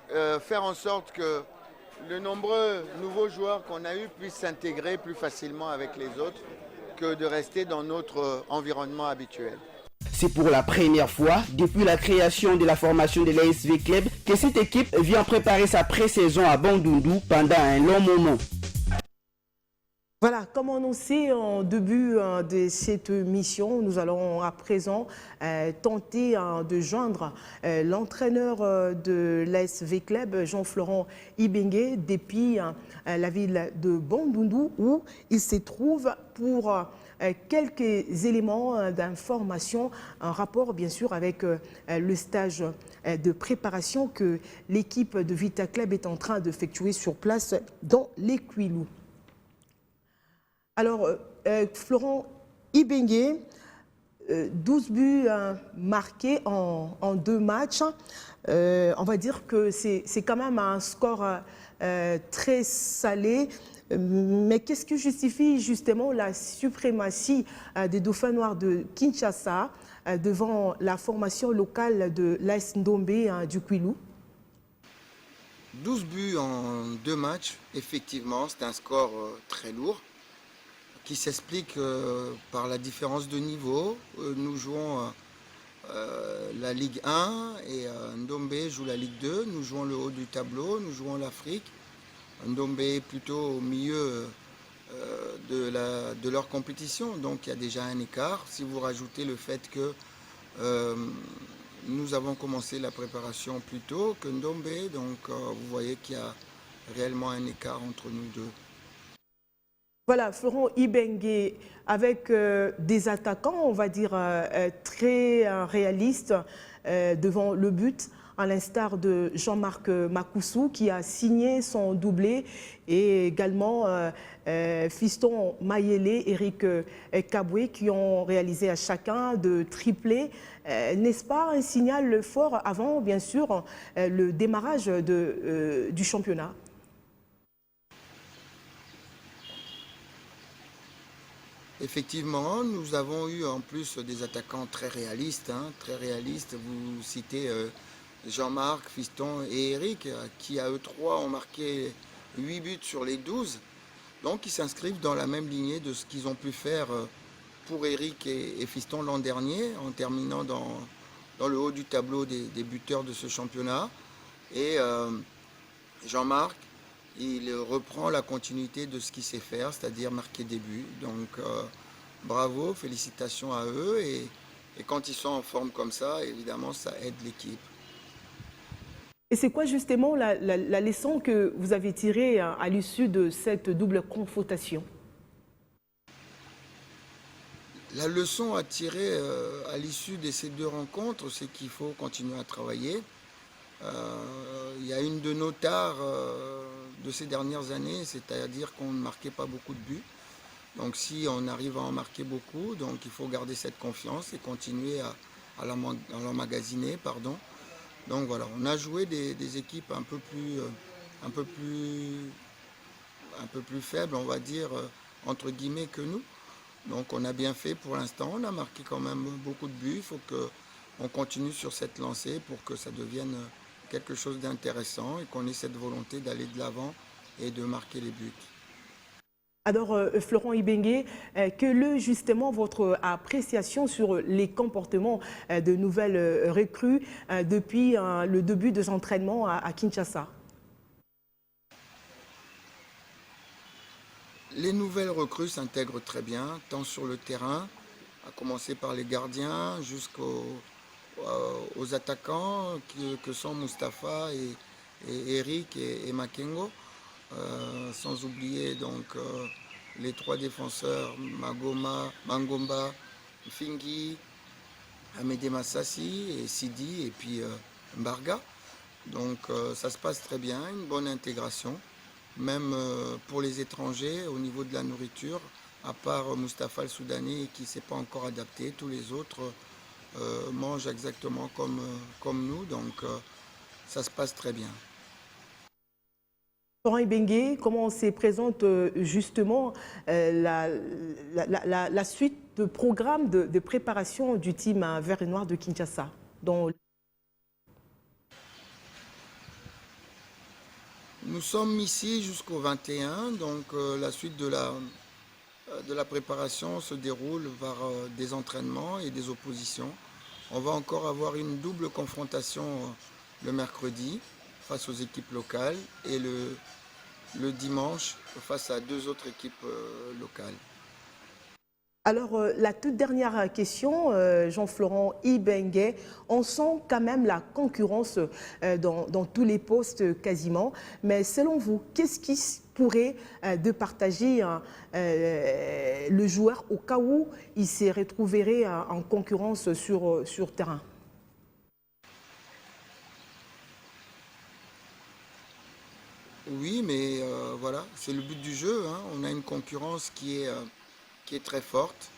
faire en sorte que de nombreux nouveaux joueurs qu'on a eus puissent s'intégrer plus facilement avec les autres que de rester dans notre environnement habituel. C'est pour la première fois depuis la création de la formation de l'ASV Club que cette équipe vient préparer sa pré-saison à Bandundu pendant un long moment. Voilà, comme annoncé en début de cette mission, nous allons à présent tenter de joindre l'entraîneur de l'ASV Club, Jean-Florent Ibengue, depuis la ville de Bandundu, où il se trouve pour quelques éléments d'information en rapport, bien sûr, avec le stage de préparation que l'équipe de Vita Club est en train d'effectuer sur place dans les Kouilou. Alors, Florent Ibengue, 12 buts marqués en 2 matchs. On va dire que c'est quand même un score très salé. Mais qu'est-ce qui justifie justement la suprématie des Dauphins Noirs de Kinshasa devant la formation locale de l'AS Ndombe du Kouilou? 12 buts en 2 matchs, effectivement, c'est un score très lourd, qui s'explique par la différence de niveau. Nous jouons la Ligue 1 et Ndombe joue la Ligue 2. Nous jouons le haut du tableau, nous jouons l'Afrique. Ndombe est plutôt au milieu de leur compétition, donc il y a déjà un écart. Si vous rajoutez le fait que nous avons commencé la préparation plus tôt que Ndombe, donc vous voyez qu'il y a réellement un écart entre nous deux. Voilà, Florent Ibenge, avec des attaquants, on va dire, très réalistes devant le but, à l'instar de Jean-Marc Makoussou qui a signé son doublé, et également Fiston Mayele, Eric Kabwe qui ont réalisé à chacun de triplés. N'est-ce pas un signal fort avant, bien sûr, le démarrage du championnat? Effectivement, nous avons eu en plus des attaquants très réalistes. Très réalistes. Vous citez Jean-Marc, Fiston et Eric, qui à eux trois ont marqué 8 buts sur les 12. Donc ils s'inscrivent dans la même lignée de ce qu'ils ont pu faire pour Eric et Fiston l'an dernier, en terminant dans le haut du tableau des buteurs de ce championnat. Et Jean-Marc, il reprend la continuité de ce qu'il sait faire, c'est-à-dire marquer des buts. Donc bravo, félicitations à eux. Et quand ils sont en forme comme ça, évidemment, ça aide l'équipe. Et c'est quoi justement la leçon que vous avez tirée à l'issue de cette double confrontation? La leçon à tirer à l'issue de ces deux rencontres, c'est qu'il faut continuer à travailler. Il y a une de nos tares de ces dernières années, c'est-à-dire qu'on ne marquait pas beaucoup de buts. Donc si on arrive à en marquer beaucoup, donc il faut garder cette confiance et continuer à l'emmagasiner. Donc voilà, on a joué des équipes un peu plus faibles, on va dire, entre guillemets, que nous. Donc on a bien fait pour l'instant, on a marqué quand même beaucoup de buts. Il faut qu'on continue sur cette lancée pour que ça devienne quelque chose d'intéressant et qu'on ait cette volonté d'aller de l'avant et de marquer les buts. Alors, Florent Ibenge, quelle est justement votre appréciation sur les comportements de nouvelles recrues depuis le début des entraînements à Kinshasa? Les nouvelles recrues s'intègrent très bien, tant sur le terrain, à commencer par les gardiens, jusqu'aux attaquants que sont Mustapha et Eric et Makengo. Sans oublier donc les trois défenseurs Mangomba, Fingi, Amédé Massassi et Sidi et puis Mbarga. Donc ça se passe très bien, une bonne intégration, même pour les étrangers au niveau de la nourriture, à part Mustapha le Soudanais qui ne s'est pas encore adapté, tous les autres mangent exactement comme nous, donc ça se passe très bien. Florent Ibenge, comment se présente justement la suite de programme de préparation du team Vert et Noir de Kinshasa dont... Nous sommes ici jusqu'au 21, donc la suite de la préparation se déroule par des entraînements et des oppositions. On va encore avoir une double confrontation le mercredi face aux équipes locales et le dimanche face à deux autres équipes locales. Alors, la toute dernière question, Jean-Florent Ibenge, on sent quand même la concurrence dans tous les postes quasiment, mais selon vous, qu'est-ce qui pourrait de partager le joueur au cas où il se retrouverait en concurrence sur terrain? Oui, mais voilà, c'est le but du jeu. On a une concurrence qui est très forte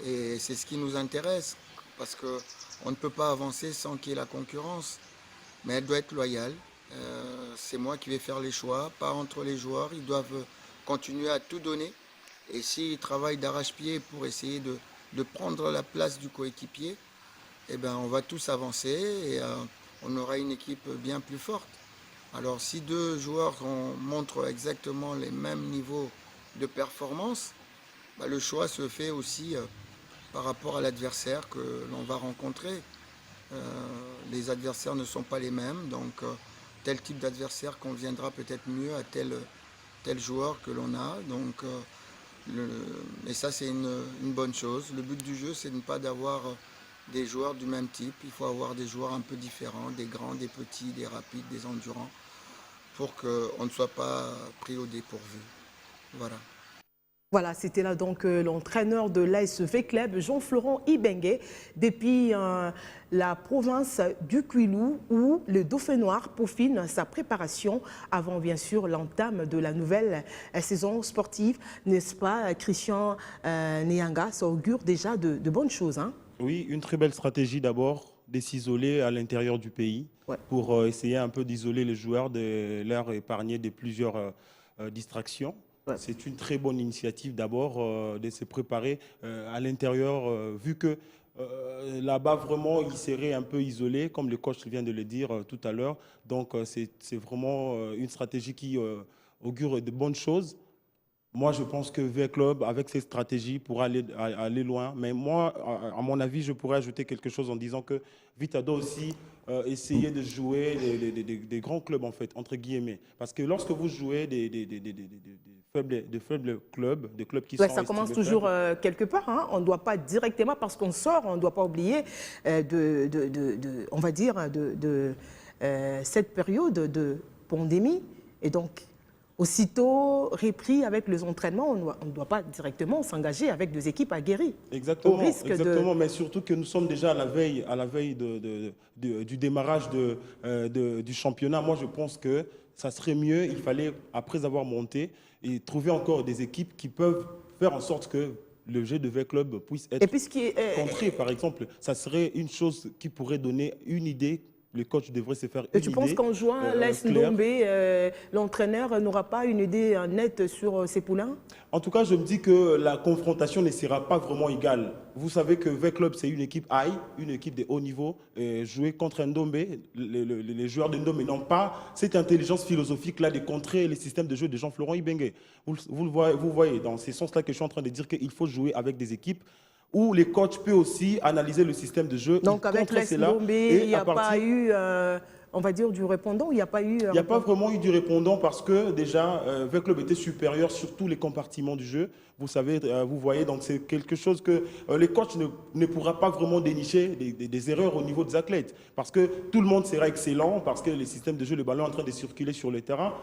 et c'est ce qui nous intéresse parce qu'on ne peut pas avancer sans qu'il y ait la concurrence, mais elle doit être loyale. C'est moi qui vais faire les choix, pas entre les joueurs. Ils doivent continuer à tout donner et s'ils travaillent d'arrache-pied pour essayer de prendre la place du coéquipier, eh ben, on va tous avancer et on aura une équipe bien plus forte. Alors si deux joueurs montrent exactement les mêmes niveaux de performance, bah, le choix se fait aussi par rapport à l'adversaire que l'on va rencontrer. Les adversaires ne sont pas les mêmes, donc tel type d'adversaire conviendra peut-être mieux à tel joueur que l'on a. Donc, et ça, c'est une bonne chose. Le but du jeu, c'est de ne pas d'avoir des joueurs du même type. Il faut avoir des joueurs un peu différents, des grands, des petits, des rapides, des endurants, pour qu'on ne soit pas pris au dépourvu. Voilà. Voilà, c'était là donc l'entraîneur de l'ASV Club, Jean-Florent Ibengue, depuis la province du Kwilu, où le Dauphin Noir peaufine sa préparation avant bien sûr l'entame de la nouvelle saison sportive. N'est-ce pas, Christian Nyanga? Ça augure déjà de bonnes choses, hein? Oui, une très belle stratégie d'abord, de s'isoler à l'intérieur du pays, pour essayer un peu d'isoler les joueurs, de leur épargner de plusieurs distractions. C'est une très bonne initiative d'abord de se préparer à l'intérieur, vu que là-bas vraiment il serait un peu isolé, comme le coach vient de le dire tout à l'heure. Donc c'est vraiment une stratégie qui augure de bonnes choses. Moi, je pense que V-Club, avec ces stratégies, pourra aller loin. Mais moi, à mon avis, je pourrais ajouter quelque chose en disant que Vita doit aussi essayer de jouer des grands clubs, en fait, entre guillemets. Parce que lorsque vous jouez des faibles clubs, des clubs qui sont... Ça commence toujours quelque part. Hein. On ne doit pas directement, parce qu'on sort, on ne doit pas oublier on va dire, cette période de pandémie. Et donc, aussitôt repris avec les entraînements, on ne doit pas directement s'engager avec des équipes aguerries. Exactement, mais surtout que nous sommes déjà à la veille du démarrage du championnat. Moi, je pense que ça serait mieux, il fallait, après avoir monté, et trouver encore des équipes qui peuvent faire en sorte que le jeu de V-Club puisse être contré, par exemple. Ça serait une chose qui pourrait donner une idée. Le coach devrait se faire une idée. Et tu penses qu'en jouant l'AS Ndombe, l'entraîneur n'aura pas une idée nette sur ses poulains? En tout cas, je me dis que la confrontation ne sera pas vraiment égale. Vous savez que V-Club, c'est une équipe high, une équipe de haut niveau. Jouer contre Ndombe, les joueurs de Ndombe n'ont pas cette intelligence philosophique-là de contrer les systèmes de jeu de Jean-Florent Ibengue. Vous voyez, dans ce sens-là que je suis en train de dire qu'il faut jouer avec des équipes où les coachs peuvent aussi analyser le système de jeu. Donc avec l'AS Ndombe, il n'y a pas eu, on va dire, du répondant? Il n'y a pas eu... Il n'y a pas vraiment eu du répondant parce que déjà, V-Club était supérieur sur tous les compartiments du jeu. Vous savez, vous voyez, donc c'est quelque chose que les coachs ne pourront pas vraiment dénicher des erreurs au niveau des athlètes. Parce que tout le monde sera excellent, parce que les systèmes de jeu, le ballon est en train de circuler sur le terrain.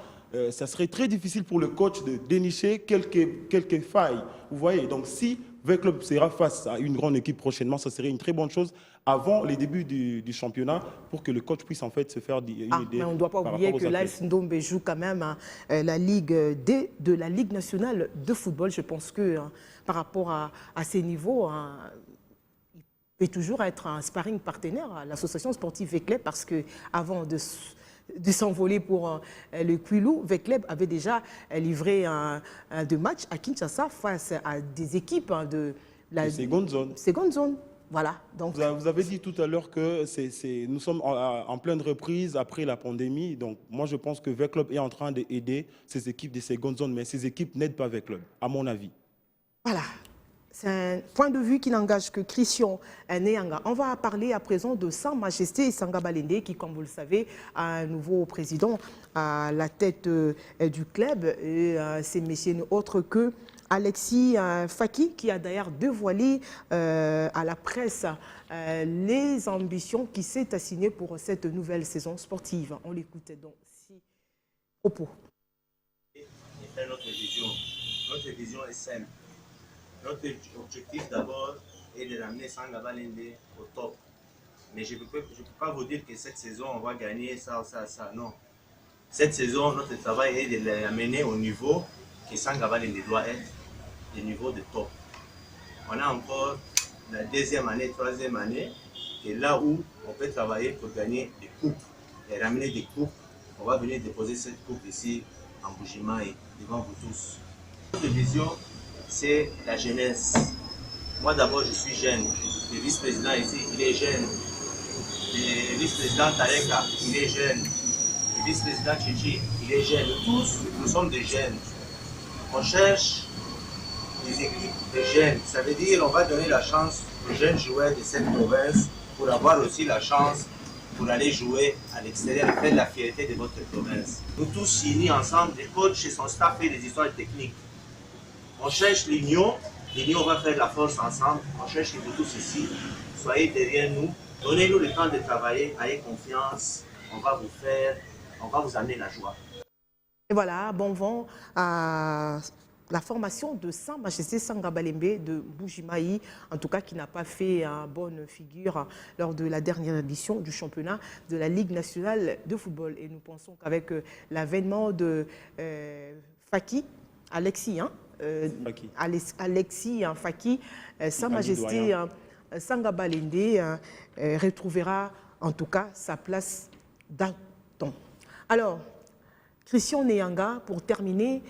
Ça serait très difficile pour le coach de dénicher quelques failles. Vous voyez, donc si V-Club sera face à une grande équipe prochainement, ça serait une très bonne chose avant les débuts du championnat pour que le coach puisse en fait se faire une idée. Mais on ne doit pas oublier que l'AS Ndombe joue quand même la Ligue D de la Ligue nationale de football. Je pense que par rapport à ces niveaux, il peut toujours être un sparring partenaire à l'association sportive V-Club parce qu'avant de s'envoler pour le Kwilu, V-Club avait déjà livré deux matchs à Kinshasa face à des équipes de la seconde zone. Seconde zone. Voilà. Donc, vous avez dit tout à l'heure que nous sommes en pleine reprise après la pandémie. Donc, moi, je pense que V-Club est en train d'aider ces équipes de seconde zone, mais ces équipes n'aident pas V-Club, à mon avis. Voilà. C'est un point de vue qui n'engage que Christian Nyanga. On va parler à présent de Sa Majesté Sanga Balende qui, comme vous le savez, a un nouveau président à la tête du club. Et c'est monsieur autre que Alexis Faki qui a d'ailleurs dévoilé à la presse les ambitions qui s'est assignées pour cette nouvelle saison sportive. On l'écoute donc si propos. Notre vision est simple. Notre objectif d'abord est de ramener Sanga Balende au top. Mais je ne peux pas vous dire que cette saison on va gagner ça. Non. Cette saison, notre travail est de l'amener au niveau que Sanga Balende doit être, le niveau de top. On a encore la deuxième année, troisième année, et là où on peut travailler pour gagner des coupes et ramener des coupes. On va venir déposer cette coupe ici en Boujima et devant vous tous. Notre vision, c'est la jeunesse. Moi d'abord, je suis jeune. Le vice-président ici, il est jeune. Le vice-président Tareka, il est jeune. Le vice-président Chichi, il est jeune. Tous, nous sommes des jeunes. On cherche des équipes de jeunes. Ça veut dire on va donner la chance aux jeunes joueurs de cette province pour avoir aussi la chance pour aller jouer à l'extérieur et faire la fierté de votre province. Nous tous unis ensemble, les coachs et son staff et les histoires techniques. On cherche l'union va faire la force ensemble. On cherche vous tous ici. Soyez derrière nous. Donnez-nous le temps de travailler. Ayez confiance. On va vous amener la joie. Et voilà, bon vent à la formation de Sa Majesté Sanga Balembe de Bujimaï, en tout cas qui n'a pas fait bonne figure lors de la dernière édition du championnat de la Ligue nationale de football. Et nous pensons qu'avec l'avènement de Faki, Alexis, Faki, Sa Majesté Sanga Balembe retrouvera en tout cas sa place d'antan. Alors, Christian Neyanga, pour terminer,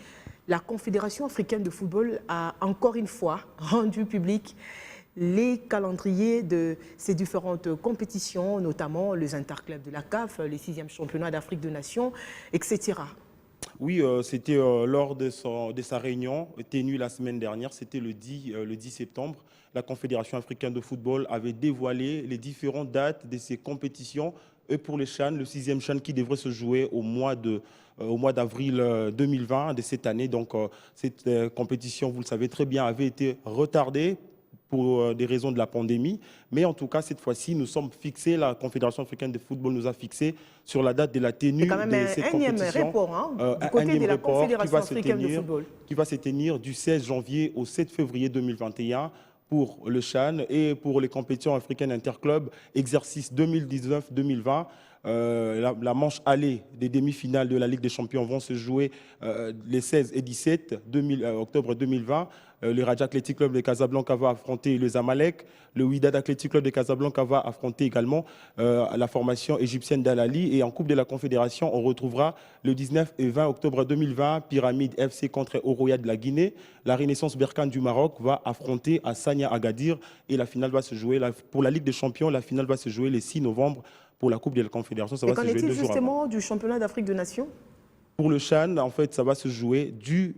la Confédération africaine de football a encore une fois rendu public les calendriers de ces différentes compétitions, notamment les interclubs de la CAF, les 6e championnats d'Afrique de Nations, etc. Oui, c'était lors de sa réunion tenue la semaine dernière, c'était le 10 septembre. La Confédération africaine de football avait dévoilé les différentes dates de ces compétitions. Et pour les CHAN, le 6e CHAN qui devrait se jouer au mois d'avril 2020 de cette année. Donc cette compétition, vous le savez très bien, avait été retardée pour des raisons de la pandémie. Mais en tout cas, cette fois-ci, nous sommes fixés, la Confédération africaine de football nous a fixés sur la date de la tenue de cette compétition. Du côté de la Confédération africaine de football. Qui va se tenir du 16 janvier au 7 février 2021 pour le CHAN et pour les compétitions africaines interclubs, exercice 2019-2020. La manche allée des demi-finales de la Ligue des Champions vont se jouer les 16 et 17 octobre 2020. Le Raja Athletic Club de Casablanca va affronter le Zamalek. Le Wydad Athletic Club de Casablanca va affronter également la formation égyptienne d'Al-Ali. Et en Coupe de la Confédération, on retrouvera le 19 et 20 octobre 2020, Pyramide FC contre Oroya de la Guinée. La Renaissance Berkane du Maroc va affronter Hassania Agadir. Et la finale va se jouer, pour la Ligue des Champions, la finale va se jouer le 6 novembre. Pour la Coupe de la Confédération, ça va se jouer 2 jours avant. Et qu'en est-il justement du championnat d'Afrique de Nations ? Pour le CHAN, en fait, ça va se jouer du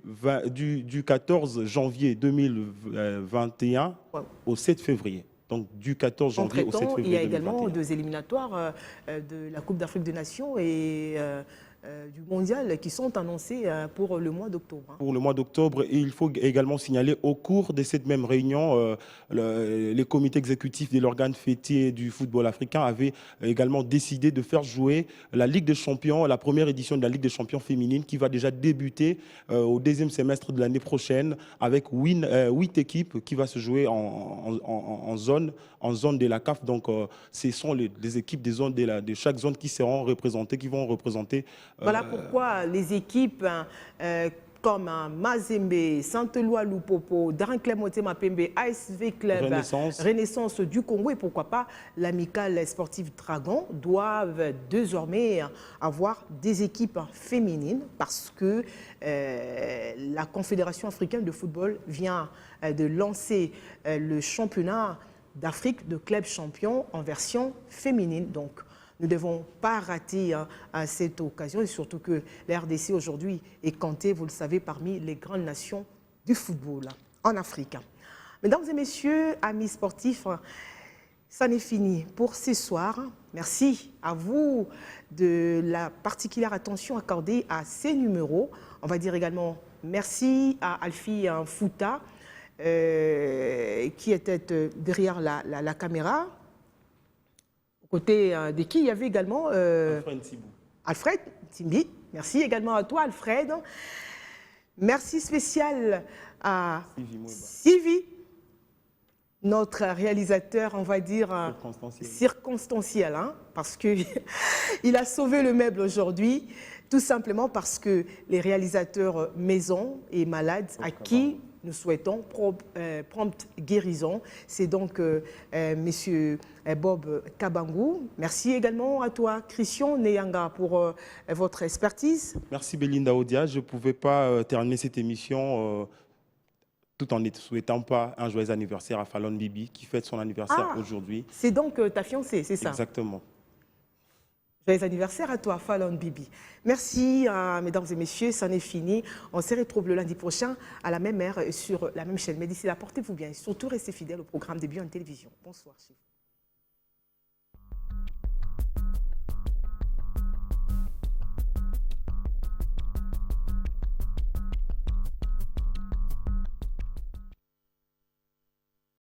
14 janvier 2021 au 7 février. Donc, du 14 janvier au 7 février 2021. Il y a également 2 éliminatoires de la Coupe d'Afrique des Nations et du mondial qui sont annoncés pour le mois d'octobre. Pour le mois d'octobre, et il faut également signaler au cours de cette même réunion, les comités exécutifs de l'organe fêtier du football africain avaient également décidé de faire jouer la Ligue des Champions, la première édition de la Ligue des Champions féminine qui va déjà débuter au 2e semestre de l'année prochaine avec 8 équipes qui va se jouer en zone de la CAF. Donc, ce sont les équipes des zones de chaque zone qui seront représentées, qui vont représenter. Voilà pourquoi les équipes comme Mazembe, Saint-Éloi Lupopo, Darin Motema Pembe, ASV Club, Renaissance du Congo et pourquoi pas l'amicale sportive Dragon doivent désormais avoir des équipes féminines parce que la Confédération africaine de football vient de lancer le championnat d'Afrique de clubs champions en version féminine. Donc, nous ne devons pas rater cette occasion et surtout que la RDC aujourd'hui est comptée, vous le savez, parmi les grandes nations du football en Afrique. Mesdames et messieurs, amis sportifs, ça n'est fini pour ce soir. Merci à vous de la particulière attention accordée à ces numéros. On va dire également merci à Alfie Fouta qui était derrière la caméra. Côté de qui il y avait également Alfred Timbi. Merci également à toi, Alfred. Merci spécial à Sylvie, notre réalisateur, on va dire, circonstanciel, hein, parce qu'il a sauvé le meuble aujourd'hui, tout simplement parce que les réalisateurs maison et malades à qui nous souhaitons prompte guérison. C'est donc Monsieur Bob Kabangou. Merci également à toi, Christian Neyanga, pour votre expertise. Merci Belinda Odia. Je ne pouvais pas terminer cette émission tout en ne souhaitant pas un joyeux anniversaire à Fallon Bibi, qui fête son anniversaire aujourd'hui. C'est donc ta fiancée, c'est ça? Exactement. Joyeux anniversaire à toi, Fallon Bibi. Merci, mesdames et messieurs, c'en est fini. On se retrouve le lundi prochain à la même heure sur la même chaîne. Mais d'ici là, portez-vous bien et surtout restez fidèles au programme de Bio en télévision. Bonsoir chez vous.